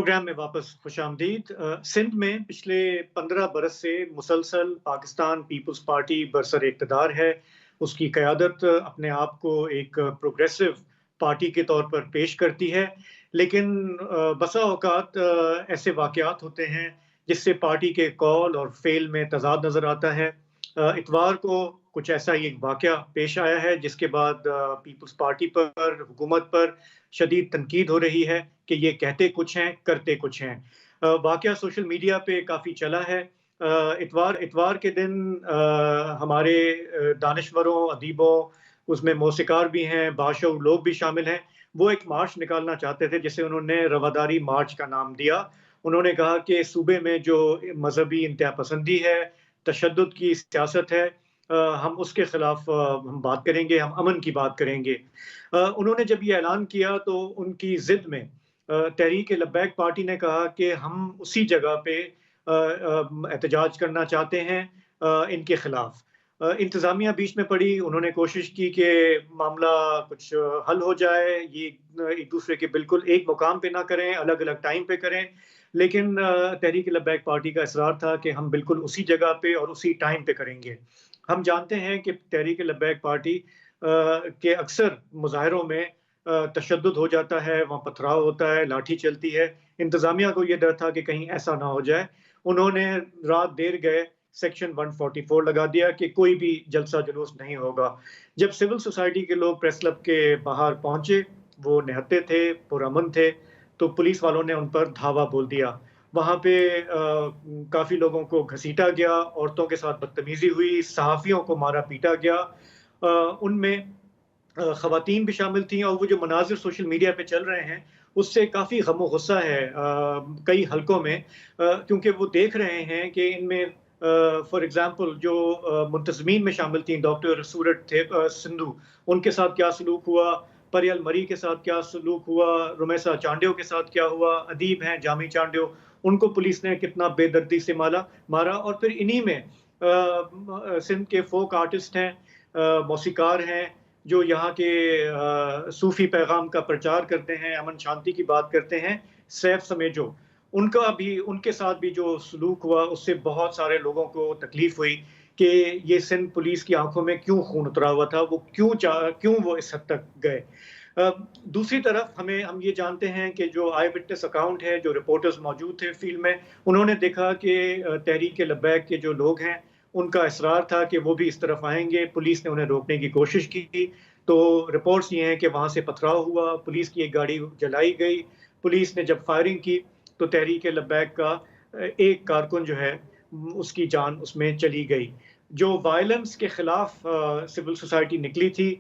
Programme में वापस खुश आमदीद। सिंध में पिछले 15 बरस से मुसलसल पाकिस्तान पीपल्स पार्टी बरसर इक़्तिदार है। उसकी क़यादत अपने आप को एक प्रोग्रेसिव पार्टी के तौर पर पेश करती है, लेकिन बसा औक़ात ऐसे वाक़यात होते हैं जिससे पार्टी के कौल और फ़ेल में तज़ाद नज़र आता है। इतवार को कुछ ऐसा ही एक वाक़या पेश आया है जिसके बाद पीपल्स पार्टी पर, हुकूमत पर शदीद तनकीद हो रही है कि ये कहते कुछ हैं, करते कुछ हैं। वाक़या सोशल मीडिया पे काफ़ी चला है। इतवार के दिन हमारे दानिशवरों, अदीबों, उसमें मौसीक़ार भी हैं, बाशऊर लोग भी शामिल हैं। वो एक मार्च निकालना चाहते थे जिसे उन्होंने रवादारी मार्च का नाम दिया। उन्होंने कहा कि सूबे में जो मज़हबी इंतहापसंदी है, तशद्दुद की सियासत है, हम उसके ख़िलाफ़ हम बात करेंगे, हम अमन की बात करेंगे। उन्होंने जब ये ऐलान किया तो उनकी ज़िद में तहरीक-ए-लब्बैक पार्टी ने कहा कि हम उसी जगह पे एहतजाज करना चाहते हैं इनके ख़िलाफ़। इंतज़ामिया बीच में पड़ी, उन्होंने कोशिश की कि मामला कुछ हल हो जाए, ये एक दूसरे के बिल्कुल एक मुकाम पे ना करें, अलग-अलग टाइम पे करें। लेकिन तहरीक-ए-लब्बैक पार्टी का इसरार था कि हम बिल्कुल उसी जगह पे और उसी टाइम पे करेंगे। हम जानते हैं कि तहरीक-ए-लब्बैक पार्टी के अक्सर मुज़ाहिरों में तशद्दुद हो जाता है, वहाँ पथराव होता है, लाठी चलती है। इंतज़ामिया को ये डर था कि कहीं ऐसा ना हो जाए। उन्होंने रात देर गए सेक्शन 144 लगा दिया कि कोई भी जलसा-जुलूस नहीं होगा। जब सिविल सोसाइटी के लोग प्रेस क्लब के बाहर पहुँचे, वो निहत्थे थे, पुरअमन थे, तो पुलिस वालों ने उन पर धावा बोल दिया। वहाँ पे काफ़ी लोगों को घसीटा गया, औरतों के साथ बदतमीज़ी हुई, सहाफ़ियों को मारा-पीटा गया। उनमें ख़वातीन भी शामिल थीं और वो जो मनाज़िर सोशल मीडिया पे चल रहे हैं, उससे काफ़ी गम-ओ-ग़ुस्सा है कई हलकों में, क्योंकि वो देख रहे हैं कि इनमें फ़ॉर एग्ज़ाम्पल जो मुंतज़मीन में शामिल थीं, डॉक्टर सूरत थे सिंधु, उनके साथ क्या सलूक हुआ, परियल मरी के साथ क्या सलूक हुआ, रुमैसा चांडियो के साथ क्या हुआ, अदीब हैं जामी चांडियो, उनको पुलिस ने कितना बेदर्दी से मारा। और फिर इन्हीं में सिंध के फ़ोक आर्टिस्ट हैं, मौसीक़ार हैं, जो यहाँ के सूफ़ी पैगाम का प्रचार करते हैं, अमन शांति की बात करते हैं, सैफ समेजो, उनके साथ भी जो सलूक हुआ उससे बहुत सारे लोगों को तकलीफ़ हुई कि ये सिंध पुलिस की आँखों में क्यों खून उतरा हुआ था, वो क्यों वो इस हद तक गए। दूसरी तरफ हम ये जानते हैं कि जो आई विटनेस अकाउंट है, जो रिपोर्टर्स मौजूद थे फील्ड में, उन्होंने देखा कि तहरीक-ए-लब्बैक के जो लोग हैं, उनका इसरार था कि वो भी इस तरफ आएँगे। पुलिस ने उन्हें रोकने की कोशिश की, तो रिपोर्ट्स ये हैं कि वहाँ से पथराव हुआ, पुलिस की एक गाड़ी जलाई गई। पुलिस ने जब फायरिंग की, तो तहरीक-ए-लब्बैक का एक कारकुन जो है, उसकी जान उसमें चली गई। जो वायलेंस के ख़िलाफ़ सिविल सोसाइटी निकली थी,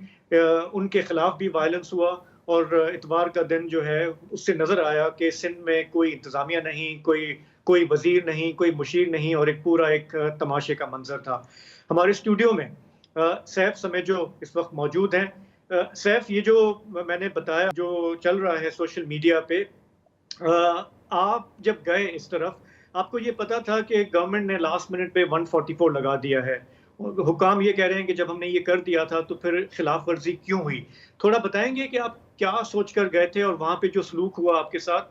उनके ख़िलाफ़ भी वायलेंस हुआ और इतवार का दिन जो है, उससे नज़र आया कि सिंध में कोई इंतज़ामिया नहीं, कोई वज़ीर नहीं, कोई मुशीर नहीं और एक तमाशे का मंज़र था। हमारे स्टूडियो में सैफ समेजो इस वक़्त मौजूद हैं। सैफ, ये जो मैंने बताया जो चल रहा है सोशल मीडिया पे, आप जब गए इस तरफ, आपको ये पता था कि गवर्नमेंट ने लास्ट मिनट पे 144 लगा दिया है। हुकाम ये कह रहे हैं कि जब हमने ये कर दिया था तो फिर खिलाफ वर्जी क्यों हुई? थोड़ा बताएँगे कि आप क्या सोचकर गए थे और वहाँ पे जो सलूक हुआ आपके साथ,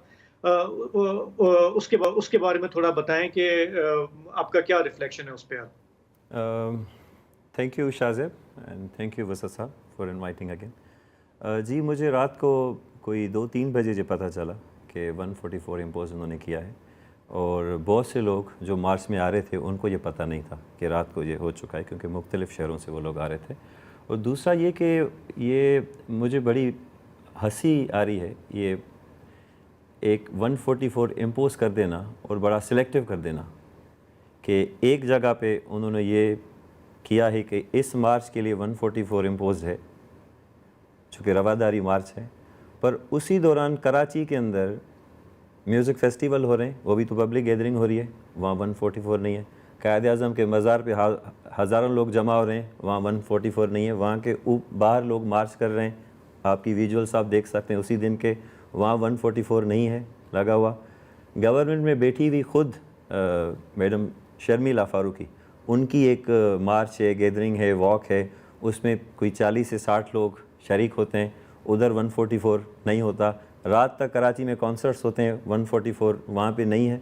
उसके बारे में थोड़ा बताएँ कि आपका क्या रिफ्लेक्शन है उस पे अब? Thank you Shahzeb and thank you वसा साहब फॉर इनवाइटिंग अगेन। जी, मुझे रात को कोई 2-3 बजे जो पता चला कि 144 इम्पोज़ उन्होंने किया है, और बहुत से लोग जो मार्च में आ रहे थे उनको ये पता नहीं था कि रात को ये हो चुका है, क्योंकि मुख्तलिफ़ शहरों से वो लोग आ रहे थे। और दूसरा ये कि ये मुझे बड़ी हंसी आ रही है, ये एक 144 इम्पोज़ कर देना और बड़ा सिलेक्टिव कर देना कि एक जगह पे उन्होंने ये किया है कि इस मार्च के लिए 144 इम्पोज़ है, चूँकि रवादारी मार्च है, पर उसी दौरान कराची के अंदर म्यूज़िक फेस्टिवल हो रहे हैं, वो भी तो पब्लिक गैदरिंग हो रही है, वहाँ 144 नहीं है। कायद-ए-आज़म के मज़ार पे हज़ारों लोग जमा हो रहे हैं, वहाँ 144 नहीं है। वहाँ के बाहर लोग मार्च कर रहे हैं, आपकी विजुअल्स आप देख सकते हैं उसी दिन के, वहाँ 144 नहीं है लगा हुआ। गवर्नमेंट में बैठी हुई खुद मैडम शर्मिला फ़ारूकी, उनकी एक मार्च है, गैदरिंग है, वॉक है, उसमें कोई 40 से 60 लोग शरीक होते हैं, उधर 144 नहीं होता। رات تک کراچی میں کانسرٹس ہوتے ہیں 144 وہاں پہ نہیں ہے,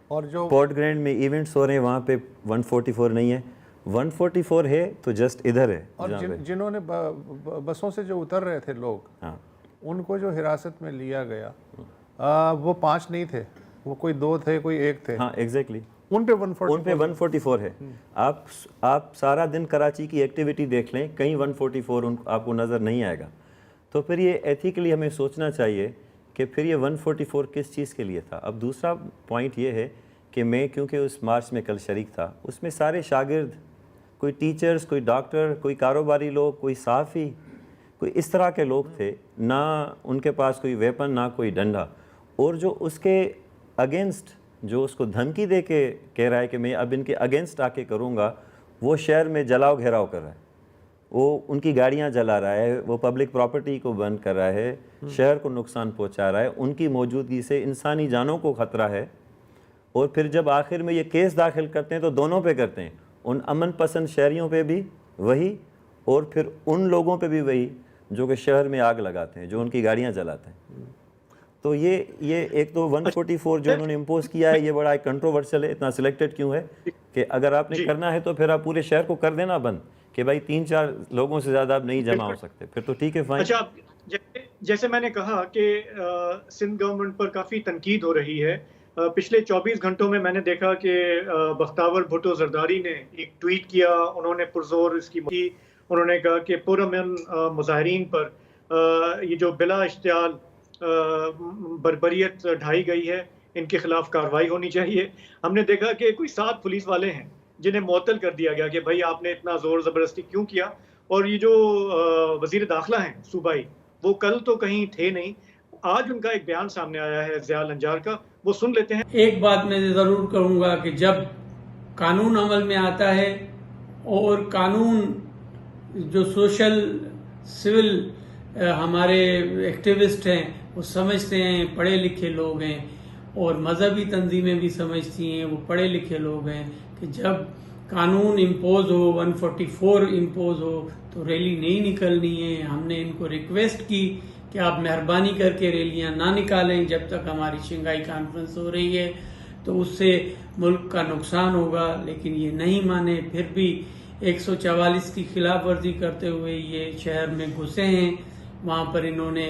اور جو پورٹ گرینڈ میں ایونٹس ہو رہے ہیں وہاں پہ 144 نہیں ہے. 144 ہے تو جسٹ ادھر ہے. اور جنہوں نے بسوں سے جو اتر رہے تھے لوگ, ہاں ان کو جو حراست میں لیا گیا وہ 5 نہیں تھے, وہ کوئی 2 تھے, کوئی 1 تھے. ہاں ایگزیکٹلی, ان پہ ان پہ 144 ہے. آپ سارا دن کراچی کی ایکٹیویٹی دیکھ لیں, کہیں 144 آپ کو نظر نہیں آئے گا. تو پھر یہ ایتھیکلی ہمیں سوچنا چاہیے کہ پھر یہ 144 کس چیز کے لیے تھا. اب دوسرا پوائنٹ یہ ہے کہ میں کیونکہ اس مارچ میں کل شریک تھا, اس میں سارے شاگرد, کوئی ٹیچرز, کوئی ڈاکٹر, کوئی کاروباری لوگ, کوئی صحافی, کوئی اس طرح کے لوگ تھے. نہ ان کے پاس کوئی ویپن, نہ کوئی ڈنڈا. اور جو اس کے اگینسٹ, جو اس کو دھمکی دے کے کہہ رہا ہے کہ میں اب ان کے اگینسٹ آ کے کروں گا, وہ شہر میں جلاؤ گھیراؤ کر رہا ہے, وہ ان کی گاڑیاں جلا رہا ہے, وہ پبلک پراپرٹی کو بند کر رہا ہے, شہر کو نقصان پہنچا رہا ہے, ان کی موجودگی سے انسانی جانوں کو خطرہ ہے. اور پھر جب آخر میں یہ کیس داخل کرتے ہیں تو دونوں پہ کرتے ہیں, ان امن پسند شہریوں پہ بھی وہی, اور پھر ان لوگوں پہ بھی وہی جو کہ شہر میں آگ لگاتے ہیں, جو ان کی گاڑیاں جلاتے ہیں. تو یہ ایک تو 144 جو انہوں نے امپوز کیا ہے, یہ بڑا ایک کنٹروورشل ہے. اتنا سلیکٹڈ کیوں ہے کہ اگر آپ نے کرنا ہے تو پھر آپ پورے شہر کو کر دینا بند, کہ بھائی 3-4 لوگوں سے زیادہ آپ نہیں جمع ہو سکتے, پھر تو ٹھیک ہے فائن. اچھا, جیسے میں نے کہا کہ سندھ گورنمنٹ پر کافی تنقید ہو رہی ہے. پچھلے 24 گھنٹوں میں نے دیکھا کہ بختاور بھٹو زرداری نے ایک ٹویٹ کیا, انہوں نے پرزور اس کی انہوں نے کہا کہ پرامن مظاہرین پر یہ جو بلا اشتعال بربریت ڈھائی گئی ہے, ان کے خلاف کارروائی ہونی چاہیے. ہم نے دیکھا کہ کوئی 7 پولیس والے ہیں جنہیں معطل کر دیا گیا کہ بھائی آپ نے اتنا زور زبردستی کیوں کیا. اور یہ جو وزیر داخلہ ہیں صوبائی, وہ کل تو کہیں تھے نہیں, آج ان کا ایک بیان سامنے آیا ہے ضیاء النجار کا, وہ سن لیتے ہیں. ایک بات میں ضرور کروں گا کہ جب قانون عمل میں آتا ہے اور قانون جو سوشل سول ہمارے ایکٹیوسٹ ہیں وہ سمجھتے ہیں, پڑھے لکھے لوگ ہیں, اور مذہبی تنظیمیں بھی سمجھتی ہیں, وہ پڑھے لکھے لوگ ہیں, کہ جب قانون امپوز ہو, 144 امپوز ہو, تو ریلی نہیں نکلنی ہے. ہم نے ان کو ریکویسٹ کی کہ آپ مہربانی کر کے ریلیاں نہ نکالیں جب تک ہماری شنگھائی کانفرنس ہو رہی ہے, تو اس سے ملک کا نقصان ہوگا. لیکن یہ نہیں مانے, پھر بھی 144 کی خلاف ورزی کرتے ہوئے یہ شہر میں گھسے ہیں. وہاں پر انہوں نے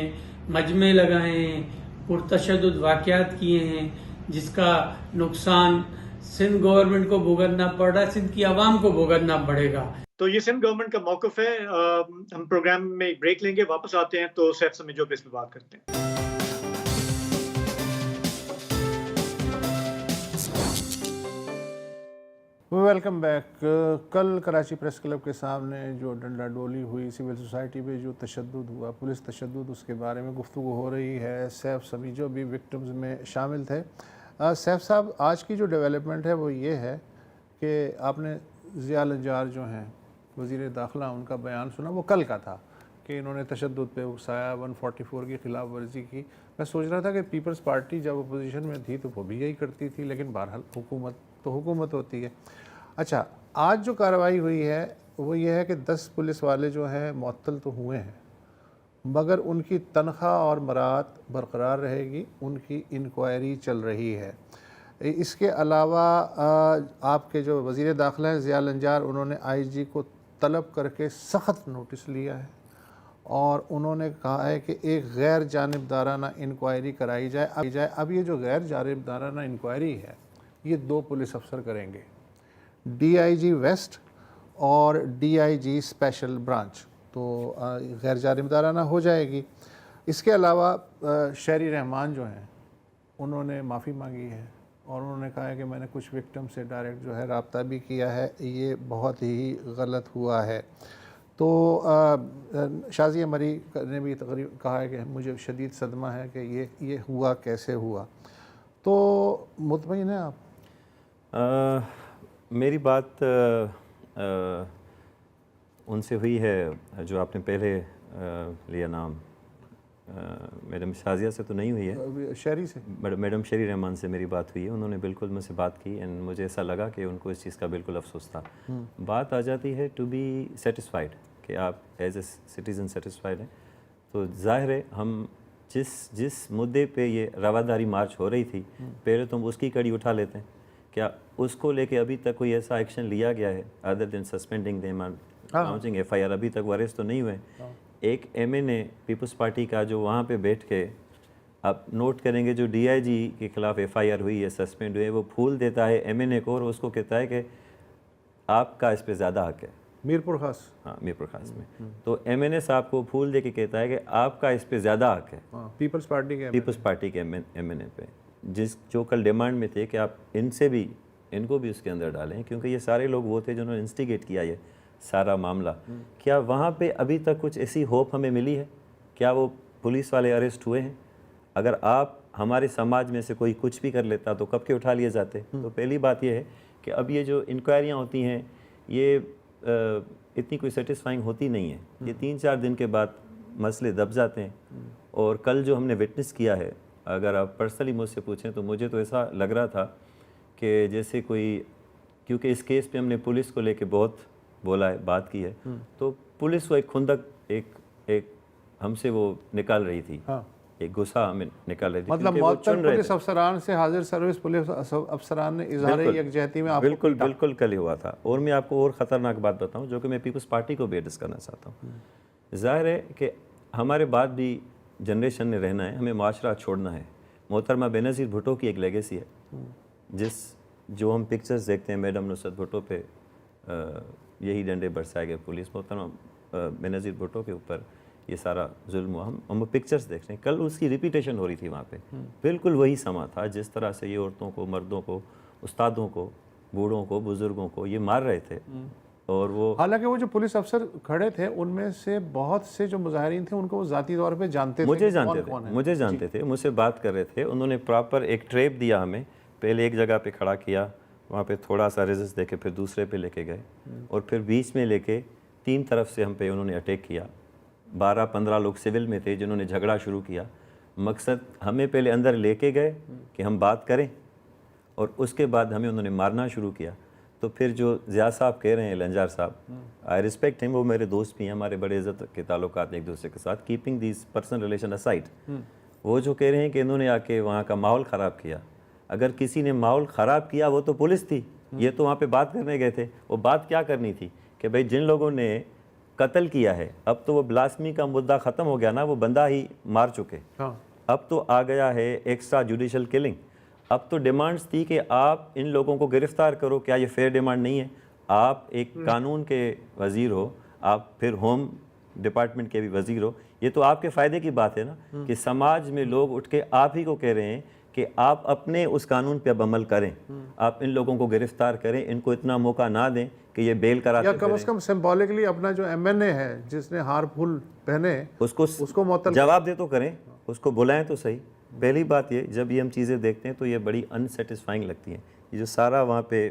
مجمع لگائے ہیں, پرتشدد واقعات کیے ہیں, جس کا نقصان سندھ گورنمنٹ کو بھگتنا پڑ رہا ہے, سندھ کی عوام کو بھگتنا پڑے گا. تو یہ سندھ گورنمنٹ کا موقف ہے. ہم پروگرام میں ایک بریک لیں گے, واپس آتے ہیں تو سیف سمیجو پہ اس پہ بات کرتے ہیں. Welcome back. کل کراچی پریس کلب کے سامنے جو ڈنڈا ڈولی ہوئی, سول سوسائٹی پہ جو تشدد ہوا, پولیس تشدد, اس کے بارے میں گفتگو ہو رہی ہے. سیف سمیجو بھی وکٹمز میں شامل تھے. سیف صاحب, آج کی جو ڈیولپمنٹ ہے وہ یہ ہے کہ آپ نے ضیاء النجار جو ہیں وزیر داخلہ, ان کا بیان سنا, وہ کل کا تھا کہ انہوں نے تشدد پہ اکسایا, 144 کی خلاف ورزی کی. میں سوچ رہا تھا کہ پیپلز پارٹی جب اپوزیشن میں تھی تو وہ بھی یہی کرتی تھی, لیکن بہرحال حکومت تو حکومت ہوتی ہے. اچھا, آج جو کارروائی ہوئی ہے وہ یہ ہے کہ 10 پولیس والے جو ہیں معطل تو ہوئے ہیں, مگر ان کی تنخواہ اور برات برقرار رہے گی, ان کی انکوائری چل رہی ہے. اس کے علاوہ آپ کے جو وزیر داخلہ ہیں ضیاء النجار, انہوں نے آئی جی کو طلب کر کے سخت نوٹس لیا ہے, اور انہوں نے کہا ہے کہ ایک غیر جانبدارانہ انکوائری کرائی جائے. اب یہ جو غیر جانبدارانہ انکوائری ہے یہ 2 پولیس افسر کریں گے, ڈی آئی جی ویسٹ اور D I G special branch, تو غیر جانبدارانہ ہو جائے گی. اس کے علاوہ شہری رحمان جو ہیں انہوں نے معافی مانگی ہے, اور انہوں نے کہا ہے کہ میں نے کچھ وکٹم سے ڈائریکٹ جو ہے رابطہ بھی کیا ہے, یہ بہت ہی غلط ہوا ہے. تو شازیہ مری نے بھی تقریباً کہا ہے کہ مجھے شدید صدمہ ہے کہ یہ ہوا کیسے ہوا. تو مطمئن ہیں آپ؟ میری بات ان سے ہوئی ہے جو آپ نے پہلے لیا نام, میڈم شازیہ سے تو نہیں ہوئی ہے, شہری سے, میڈم شہری رحمان سے میری بات ہوئی ہے. انہوں نے بالکل مجھ سے بات کی, اینڈ مجھے ایسا لگا کہ ان کو اس چیز کا بالکل افسوس تھا. بات آ جاتی ہے ٹو بی سیٹسفائیڈ, کہ آپ ایز اے سٹیزن سیٹسفائیڈ ہیں, تو ظاہر ہے ہم जिस मुद्दे पे ये रवादारी मार्च हो रही थी, पहले तो हम उसकी कड़ी उठा लेते हैं। क्या उसको लेके अभी तक कोई ऐसा एक्शन लिया गया है other than suspending them and launching FIR? अभी तक वो अरेस्ट तो नहीं हुए। एक एमएनए पीपल्स पार्टी का जो वहाँ पे बैठ के, आप नोट करेंगे, जो डीआईजी के खिलाफ एफआईआर हुई है, सस्पेंड हुए, वो फूल देता है एमएनए को और उसको कहता है कि आपका इस पे ज़्यादा हक है। मीरपुर खास, हाँ मीरपुर खास में। तो एमएनए साहब को फूल दे के कहता है कि आपका इस पे ज़्यादा हक है पीपल्स पार्टी के एमएनए पे, जो कल डिमांड में थे कि आप इनको भी उसके अंदर डालें, क्योंकि ये सारे लोग वो थे जिन्होंने इंस्टिगेट किया ये सारा मामला। क्या वहाँ पे अभी तक कुछ ऐसी होप हमें मिली है? क्या वो पुलिस वाले अरेस्ट हुए हैं? अगर आप हमारे समाज में से कोई कुछ भी कर लेता तो कब के उठा लिए जाते। तो पहली बात ये है कि अब ये जो इंक्वायरियाँ होती हैं ये इतनी कोई सेटिस्फाइंग होती नहीं है। ये 3-4 दिन के बाद मसले दब जाते हैं। और कल जो हमने विटनेस किया है, अगर आप पर्सनली मुझसे पूछें तो मुझे तो ऐसा लग रहा था कि जैसे कोई, क्योंकि इस केस पे हमने पुलिस को लेके बहुत बोला है, बात की है, तो पुलिस वो एक खुंदक एक हमसे वो निकाल रही थी। एक गुस्सा हमें निकाल रही थी। मतलब मौतन पुलिस अफसरान से हाजिर सर्विस पुलिस अफसरान ने इजहार यकजहती में आपको बिल्कुल कल ही हुआ था। और मैं आपको और ख़तरनाक बात बताऊं, जो कि मैं पीपल्स पार्टी को भी एड्रेस करना चाहता हूं। ज़ाहिर है कि हमारे बाद भी जनरेशन ने रहना है, हमें माशरा छोड़ना है। मोहतरमा बेनज़ीर भुट्टो की एक लेगेसी है, जो हम पिक्चर्स देखते हैं, मैडम नुसरत भुट्टो पे यही डंडे बरसाए गए पुलिस, मोहतरमा बेनज़ीर भुट्टो के ऊपर ये सारा जुल्म हुआ। हम पिक्चर्स देख रहे हैं, कल उसकी रिपीटेशन हो रही थी वहाँ पे। बिल्कुल वही समा था जिस तरह से ये औरतों को, मर्दों को, उस्तादों को, बूढ़ों को, बुजुर्गों को ये मार रहे थे। और वो, हालांकि वो जो पुलिस अफसर खड़े थे उनमें से बहुत से जो मुजाहिरीन थे उनको वो ज़ाती तौर पे जानते थे, मुझे जानते थे, मुझसे बात कर रहे थे। उन्होंने प्रॉपर एक ट्रैप दिया हमें, पहले एक जगह पे खड़ा किया, वहाँ पे थोड़ा सा रेजिस्ट देके फिर दूसरे पे लेके गए और फिर बीच में लेके 3 तरफ से हम पे उन्होंने अटैक किया। 12-15 लोग सिविल में थे जिन्होंने झगड़ा शुरू किया। मकसद, हमें पहले अंदर लेके गए कि हम बात करें और उसके बाद हमें उन्होंने मारना शुरू किया। तो फिर जो ज़िया साहब कह रहे हैं, लंजार साहब, आई रिस्पेक्ट हिम, वो मेरे दोस्त भी हैं, हमारे बड़े इज़्ज़त के ताल्लुकात एक दूसरे के साथ, keeping this personal relation aside, वो जो कह रहे हैं कि इन्होंने आके वहाँ का माहौल ख़राब किया। अगर किसी ने माहौल ख़राब किया वो तो पुलिस थी, ये तो वहाँ पे बात करने गए थे। वो बात क्या करनी थी कि भाई जिन लोगों ने कत्ल किया है, अब तो वो ब्लास्मी का मुद्दा ख़त्म हो गया ना, वो बंदा ही मार चुके। अब तो आ गया है एक्स्ट्रा जुडिशल किलिंग। अब तो डिमांड्स थी कि आप इन लोगों को गिरफ़्तार करो। क्या ये फेयर डिमांड नहीं है? आप एक कानून के वज़ीर हो, आप फिर होम डिपार्टमेंट के भी वज़ीर हो, ये तो आपके फ़ायदे की बात है ना कि समाज में लोग उठ के आप ही को कह रहे हैं कि आप अपने उस कानून पे अब अमल करें, आप इन लोगों को गिरफ्तार करें, इनको इतना मौका ना दें कि ये बेल करा, या कम से कम सिंबॉलिकली अपना जो एमएनए है जिसने हार फूल पहने उसको मुअत्तल जवाब दे तो करें, उसको बुलाएं तो सही। पहली बात ये, जब ये हम चीज़ें देखते हैं तो ये बड़ी अनसेटिस्फाइंग लगती हैं। ये जो सारा वहाँ पे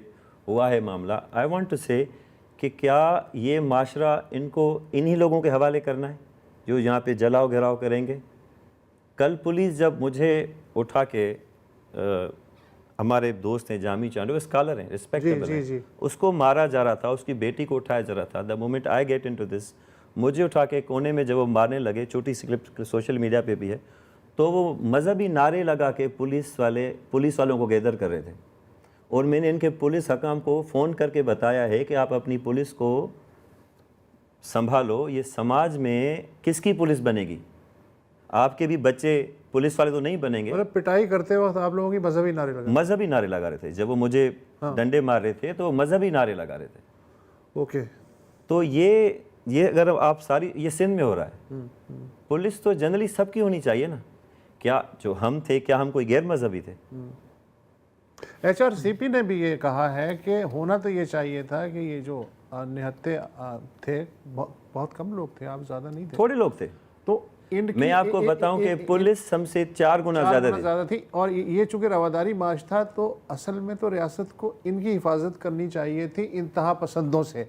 हुआ है मामला, आई वांट टू से कि क्या ये माशरा इनको इन्हीं लोगों के हवाले करना है जो यहाँ पे जलाओ घिराव करेंगे? कल पुलिस जब मुझे उठा के हमारे दोस्त हैं जामी चांद, वो स्कॉलर हैं, रिस्पेक्टेबल हैं, उसको मारा जा रहा था, उसकी बेटी को उठाया जा रहा था। The moment I get into this, मुझे उठा के कोने में जब वो मारने लगे, छोटी सी क्लिप सोशल मीडिया पे भी है, तो वो मजहबी नारे लगा के पुलिस वालों को गैदर कर रहे थे। और मैंने इनके पुलिस हकाम को फ़ोन करके बताया है कि आप अपनी पुलिस को संभालो, ये समाज में किसकी पुलिस बनेगी? आपके भी बच्चे पुलिस वाले तो नहीं बनेंगे। मतलब पिटाई करते वक्त आप लोगों की मजहबी नारे लगा रहे थे। जब वो मुझे डंडे मार रहे थे तो मजहबी नारे लगा रहे थे। ओके, तो ये अगर आप सारी, ये सिंध में हो रहा है। पुलिस तो जनरली सबकी होनी चाहिए ना। क्या जो हम थे, क्या हम कोई गैर मजहबी थे? HRCP ने भी ये कहा है कि होना तो ये चाहिए था कि ये जो निहत्थे थे बहुत कम लोग थे, आप ज़्यादा नहीं थे, थोड़े लोग थे। तो मैं आपको बताऊं कि पुलिस हमसे 4 गुना ज़्यादा थी। और ये चूँकि रवादारी मार्च था तो असल में तो रियासत को इनकी हिफाजत करनी चाहिए थी इंतहा पसंदों से,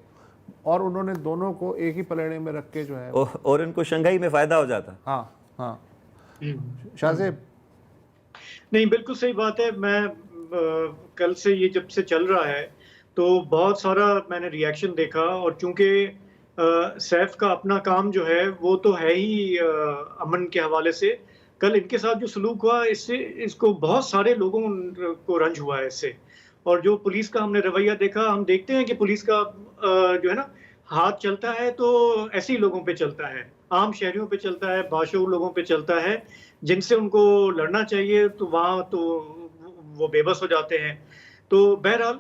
और उन्होंने दोनों को एक ही पलड़े में रख के जो है और इनको शंघाई में फ़ायदा हो जाता। हाँ शाहज़ेब, नहीं, बिल्कुल सही बात है। मैं कल से ये जब से चल रहा है तो बहुत सारा मैंने रिएक्शन देखा, और चूंकि सैफ का अपना काम जो है वो तो है ही अमन के हवाले से, کل ان کے ساتھ جو سلوک ہوا اس کو بہت سارے لوگوں کو رنج ہوا ہے اس سے. اور جو پولیس کا ہم نے رویہ دیکھا, ہم دیکھتے ہیں کہ پولیس کا جو ہے نا ہاتھ چلتا ہے تو ایسے ہی لوگوں پہ چلتا ہے, عام شہریوں پہ چلتا ہے, باشعور لوگوں پہ چلتا ہے, جن سے ان کو لڑنا چاہیے تو وہاں تو وہ بے بس ہو جاتے ہیں. تو بہرحال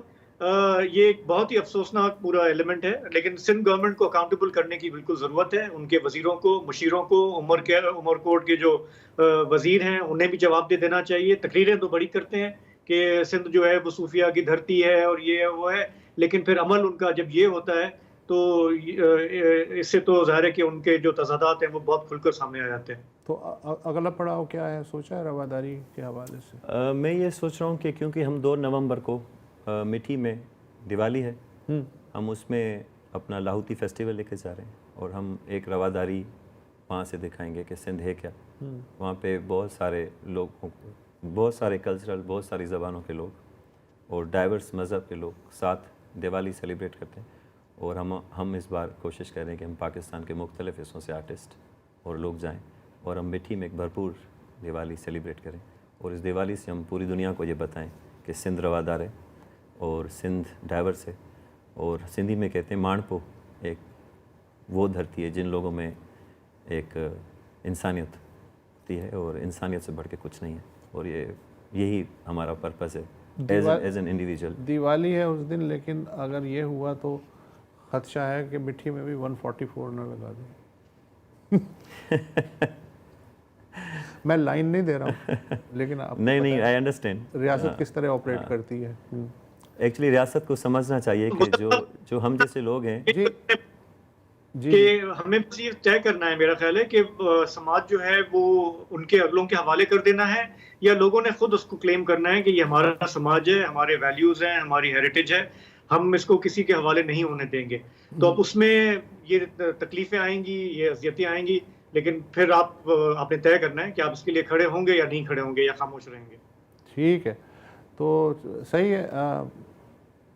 یہ ایک بہت ہی افسوسناک پورا ایلیمنٹ ہے, لیکن سندھ گورنمنٹ کو اکاؤنٹیبل کرنے کی بالکل ضرورت ہے. ان کے وزیروں کو, مشیروں کو, عمر کوٹ کے جو وزیر ہیں انہیں بھی جواب دے دینا چاہیے. تقریریں تو بڑی کرتے ہیں کہ سندھ جو ہے وہ صوفیہ کی دھرتی ہے اور یہ وہ ہے, لیکن پھر عمل ان کا جب یہ ہوتا ہے تو اس سے تو ظاہر ہے کہ ان کے جو تضادات ہیں وہ بہت کھل کر سامنے آ جاتے ہیں. تو اگلا پڑاؤ کیا ہے, سوچا ہے رواداری کے حوالے سے؟ میں یہ سوچ رہا ہوں کہ کیونکہ ہم 2 نومبر کو مٹھی میں دیوالی ہے, ہم اس میں اپنا لاہوتی فیسٹیول لے کے جا رہے ہیں, اور ہم ایک رواداری وہاں سے دکھائیں گے کہ سندھ ہے کیا. وہاں پہ بہت سارے لوگ, بہت سارے کلچرل, بہت ساری زبانوں کے لوگ اور ڈائیورس مذہب کے لوگ ساتھ دیوالی سیلیبریٹ کرتے ہیں. اور ہم اس بار کوشش کر رہے ہیں کہ ہم پاکستان کے مختلف حصوں سے آرٹسٹ اور لوگ جائیں اور ہم مٹھی میں ایک بھرپور دیوالی سیلیبریٹ کریں, اور اس دیوالی سے ہم پوری دنیا کو یہ بتائیں کہ سندھ روادار ہے اور سندھ ڈائیورس ہے. اور سندھی میں کہتے ہیں مانپو ایک وہ دھرتی ہے جن لوگوں میں ایک انسانیت ہوتی ہے, اور انسانیت سے بڑھ کے کچھ نہیں ہے, اور یہی ہمارا پرپس ہے ایز این انڈیویجول. دیوالی ہے اس دن, لیکن اگر یہ ہوا تو خدشہ ہے کہ مٹھی میں بھی 144 نہ لگا دیں. میں لائن نہیں دے رہا ہوں, لیکن آپ نہیں آئی انڈرسٹینڈ ریاست کس طرح آپریٹ کرتی ہے. ایکچولی ریاست کو سمجھنا چاہیے کہ جو ہم جیسے لوگ ہیں کہ ہمیں بس یہ طے کرنا ہے, میرا خیال ہے کہ سماج جو ہے وہ ان کے اگلوں کے حوالے کر دینا ہے, یا لوگوں نے خود اس کو کلیم کرنا ہے کہ یہ ہمارا سماج ہے, ہمارے ویلیوز ہیں, ہماری ہیریٹیج ہے, ہم اس کو کسی کے حوالے نہیں ہونے دیں گے. تو اب اس میں یہ تکلیفیں آئیں گی, یہ اذیتیں آئیں گی, لیکن پھر آپ نے طے کرنا ہے کہ آپ اس کے لیے کھڑے ہوں گے یا نہیں کھڑے ہوں گے یا خاموش رہیں گے. ٹھیک ہے, تو صحیح ہے.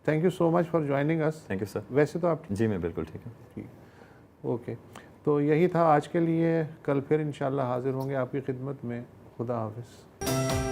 Thank you so much for joining us. Thank you sir. ویسے تو آپ جی میں بالکل ٹھیک ہوں. ٹھیک, اوکے. تو یہی تھا آج کے لیے, کل پھر انشاءاللہ حاضر ہوں گے آپ کی خدمت میں. خدا حافظ.